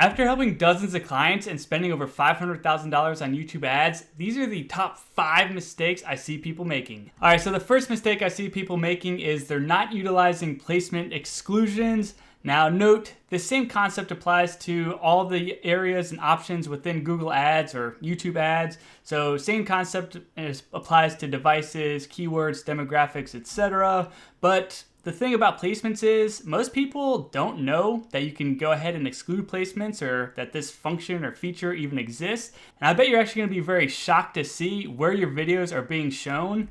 After helping dozens of clients and spending over $500,000 on YouTube ads, these are the top 5 mistakes I see people making. All right, so the first mistake I see people making is they're not utilizing placement exclusions. Now note, the same concept applies to all the areas and options within Google Ads or YouTube ads. So same concept applies to devices, keywords, demographics, etc. But the thing about placements is most people don't know that you can go ahead and exclude placements or that this function or feature even exists. And I bet you're actually going to be very shocked to see where your videos are being shown.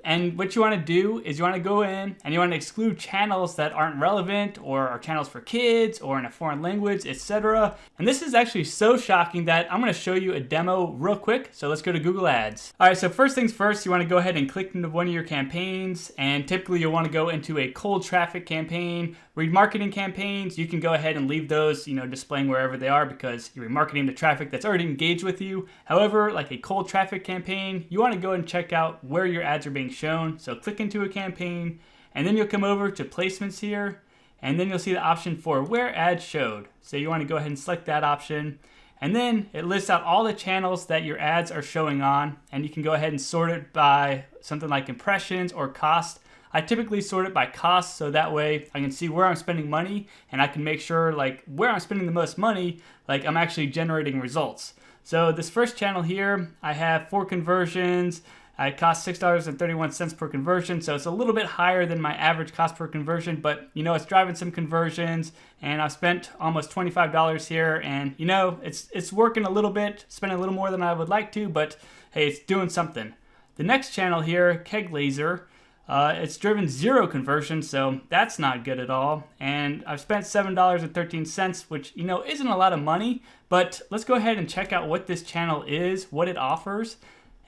And what you want to do is you want to go in and you want to exclude channels that aren't relevant or are channels for kids or in a foreign language, etc. And this is actually so shocking that I'm going to show you a demo real quick. So let's go to Google Ads. All right, so first things first, you want to go ahead and click into one of your campaigns, and typically you'll want to go into a cold traffic campaign. Remarketing campaigns, you can go ahead and leave those, displaying wherever they are because you're remarketing the traffic that's already engaged with you. However, like a cold traffic campaign, you want to go and check out where your ads are being shown. So click into a campaign, and then you'll come over to placements here, and then you'll see the option for where ads showed. So you want to go ahead and select that option, and then it lists out all the channels that your ads are showing on, and you can go ahead and sort it by something like impressions or cost. I typically sort it by cost, so that way I can see where I'm spending money, and I can make sure where I'm spending the most money, I'm actually generating results. So this first channel here, I have 4 conversions. It costs $6.31 per conversion, so it's a little bit higher than my average cost per conversion, but it's driving some conversions, and I've spent almost $25 here, and it's working a little bit, spending a little more than I would like to, but hey, it's doing something. The next channel here, Keg Laser, it's driven 0 conversion, so that's not good at all. And I've spent $7.13, which, isn't a lot of money, but let's go ahead and check out what this channel is, what it offers,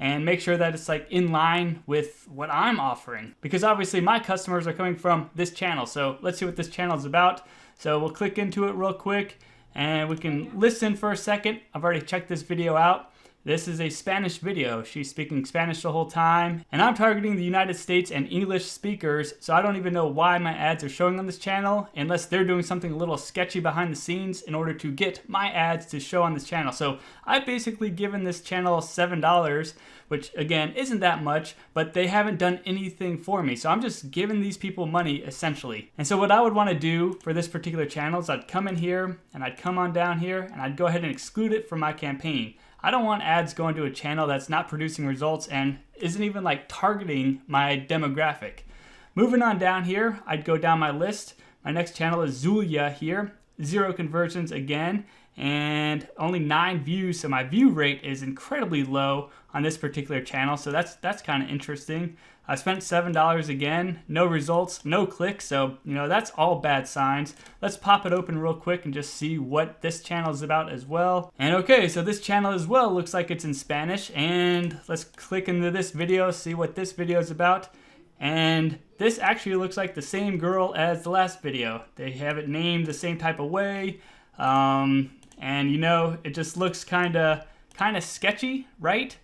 and make sure that it's in line with what I'm offering. Because obviously my customers are coming from this channel, so let's see what this channel is about. So we'll click into it real quick, and we can listen for a second. I've already checked this video out. This is a Spanish video. She's speaking Spanish the whole time. And I'm targeting the United States and English speakers, so I don't even know why my ads are showing on this channel unless they're doing something a little sketchy behind the scenes in order to get my ads to show on this channel. So I've basically given this channel $7, which again isn't that much, but they haven't done anything for me. So I'm just giving these people money essentially. And so what I would want to do for this particular channel is I'd come in here and I'd come on down here and I'd go ahead and exclude it from my campaign. I don't want ads going to a channel that's not producing results and isn't even targeting my demographic. Moving on down here, I'd go down my list. My next channel is Zulia here. 0 conversions again, and only 9 views, so my view rate is incredibly low on this particular channel, so that's kind of interesting. I spent $7 again, no results, no clicks, so that's all bad signs. Let's pop it open real quick and just see what this channel is about as well. And okay, so this channel as well looks like it's in Spanish, and let's click into this video, see what this video is about. And this actually looks like the same girl as the last video. They have it named the same type of way, and it just looks kind of sketchy, right?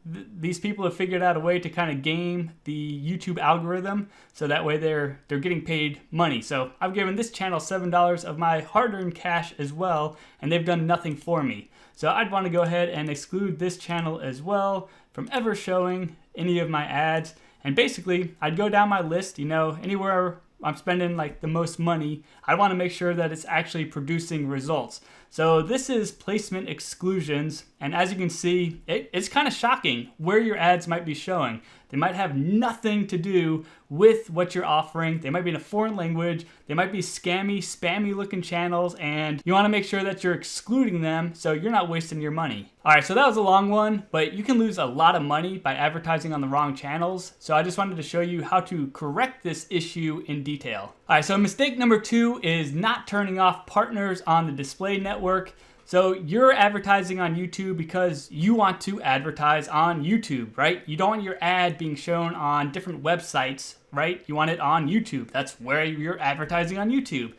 These people have figured out a way to kind of game the YouTube algorithm, so that way they're getting paid money. So I've given this channel $7 of my hard-earned cash as well, and they've done nothing for me. So I'd want to go ahead and exclude this channel as well from ever showing any of my ads. And basically, I'd go down my list, anywhere I'm spending the most money, I want to make sure that it's actually producing results. So this is placement exclusions, and as you can see, it's kind of shocking where your ads might be showing. They might have nothing to do with what you're offering. They might be in a foreign language. They might be scammy, spammy looking channels, and you want to make sure that you're excluding them so you're not wasting your money. All right, so that was a long one, but you can lose a lot of money by advertising on the wrong channels. So I just wanted to show you how to correct this issue in detail. All right, so mistake number 2 is not turning off partners on the display network. So you're advertising on YouTube because you want to advertise on YouTube, right? You don't want your ad being shown on different websites, right? You want it on YouTube. That's where you're advertising on YouTube.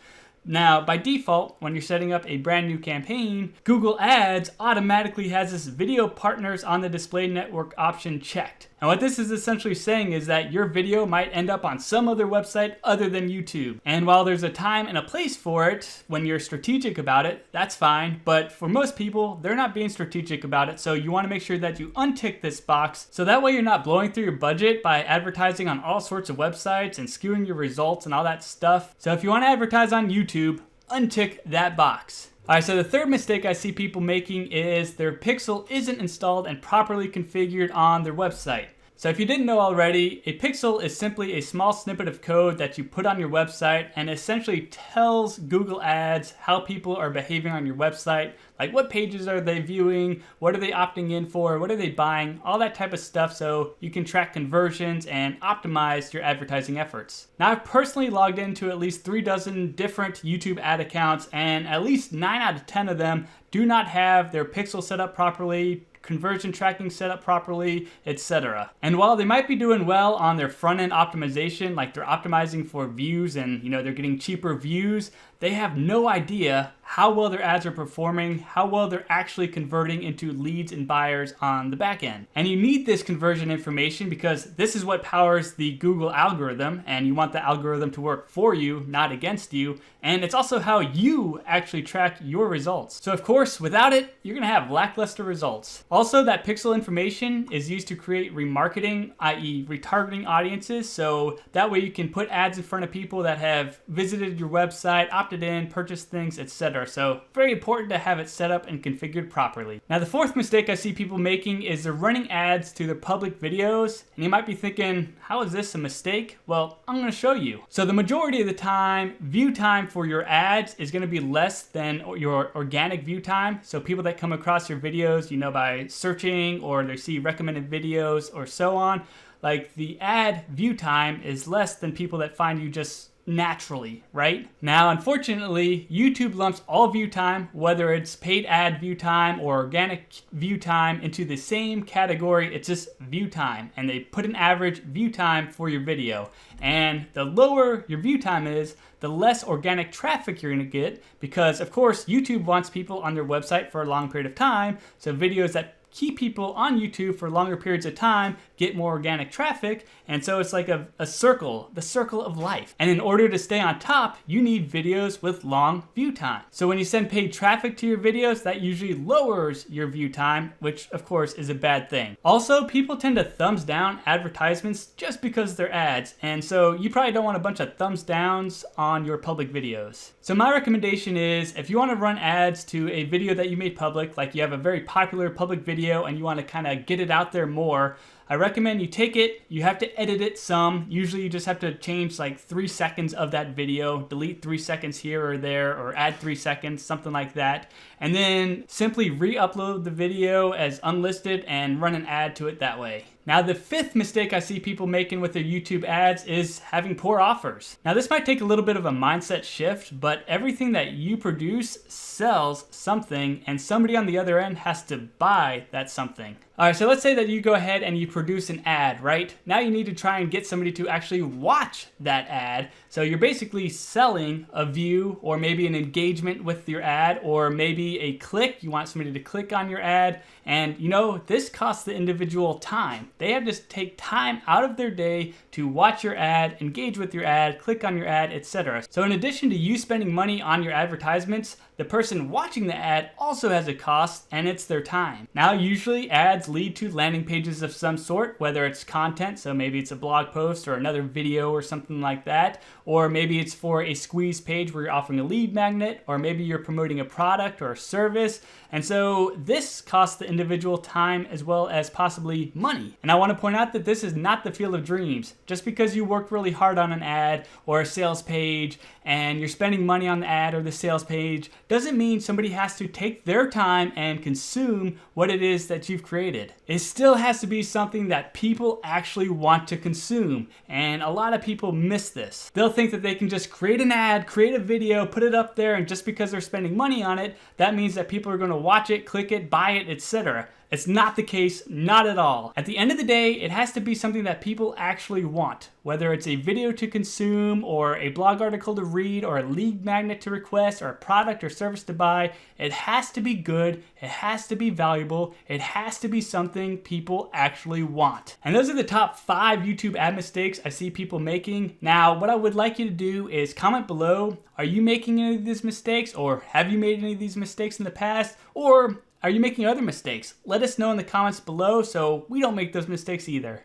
Now, by default, when you're setting up a brand new campaign, Google Ads automatically has this video partners on the display network option checked. And what this is essentially saying is that your video might end up on some other website other than YouTube. And while there's a time and a place for it, when you're strategic about it, that's fine. But for most people, they're not being strategic about it. So you want to make sure that you untick this box. So that way you're not blowing through your budget by advertising on all sorts of websites and skewing your results and all that stuff. So if you want to advertise on YouTube, untick that box. Alright, so the third mistake I see people making is their pixel isn't installed and properly configured on their website. So if you didn't know already, a pixel is simply a small snippet of code that you put on your website and essentially tells Google Ads how people are behaving on your website. Like what pages are they viewing, what are they opting in for, what are they buying, all that type of stuff, so you can track conversions and optimize your advertising efforts. Now I've personally logged into at least 36 different YouTube ad accounts, and at least 9 out of 10 of them do not have their pixel set up properly, conversion tracking set up properly, etc. And while they might be doing well on their front-end optimization, like they're optimizing for views and they're getting cheaper views, they have no idea how well their ads are performing, how well they're actually converting into leads and buyers on the back end. And you need this conversion information because this is what powers the Google algorithm, and you want the algorithm to work for you, not against you. And it's also how you actually track your results. So of course, without it, you're gonna have lackluster results. Also, that pixel information is used to create remarketing, i.e. retargeting audiences. So that way you can put ads in front of people that have visited your website, opted in, purchased things, etc. So very important to have it set up and configured properly. Now the fourth mistake I see people making is they're running ads to their public videos. And you might be thinking, how is this a mistake? Well, I'm gonna show you. So the majority of the time, view time for your ads is gonna be less than your organic view time. So people that come across your videos, by searching, or they see recommended videos or so on, like the ad view time is less than people that find you just naturally, right? Now, unfortunately, YouTube lumps all view time, whether it's paid ad view time or organic view time, into the same category. It's just view time, and they put an average view time for your video. And the lower your view time is, the less organic traffic you're gonna get, because of course, YouTube wants people on their website for a long period of time, so videos that keep people on YouTube for longer periods of time get more organic traffic, and so it's like a circle, the circle of life. And in order to stay on top, you need videos with long view time. So when you send paid traffic to your videos, that usually lowers your view time, which of course is a bad thing. Also, people tend to thumbs down advertisements just because they're ads, and so you probably don't want a bunch of thumbs downs on your public videos. So my recommendation is, if you want to run ads to a video that you made public, like you have a very popular public video and you want to kind of get it out there more, I recommend you take it, you have to edit it some. Usually you just have to change like 3 seconds of that video, delete 3 seconds here or there, or add 3 seconds, something like that. And then simply re-upload the video as unlisted and run an ad to it that way. Now the fifth mistake I see people making with their YouTube ads is having poor offers. Now this might take a little bit of a mindset shift, but everything that you produce sells something, and somebody on the other end has to buy that something. Alright, so let's say that you go ahead and you produce an ad, right? Now you need to try and get somebody to actually watch that ad. So you're basically selling a view, or maybe an engagement with your ad, or maybe a click. You want somebody to click on your ad, and this costs the individual time. They have to take time out of their day to watch your ad, engage with your ad, click on your ad, etc. So in addition to you spending money on your advertisements, the person watching the ad also has a cost, and it's their time. Now usually ads lead to landing pages of some sort, whether it's content, so maybe it's a blog post or another video or something like that, or maybe it's for a squeeze page where you're offering a lead magnet, or maybe you're promoting a product or a service. And so this costs the individual time as well as possibly money. And I want to point out that this is not the field of dreams. Just because you worked really hard on an ad or a sales page and you're spending money on the ad or the sales page doesn't mean somebody has to take their time and consume what it is that you've created. It still has to be something that people actually want to consume, and a lot of people miss this. They'll think that they can just create an ad, create a video, put it up there, and just because they're spending money on it, that means that people are going to watch it, click it, buy it, etc. It's not the case, not at all. At the end of the day, it has to be something that people actually want. Whether it's a video to consume, or a blog article to read, or a lead magnet to request, or a product or service to buy, it has to be good, it has to be valuable, it has to be something people actually want. And those are the top 5 YouTube ad mistakes I see people making. Now, what I would like you to do is comment below, are you making any of these mistakes, or have you made any of these mistakes in the past, or are you making other mistakes? Let us know in the comments below so we don't make those mistakes either.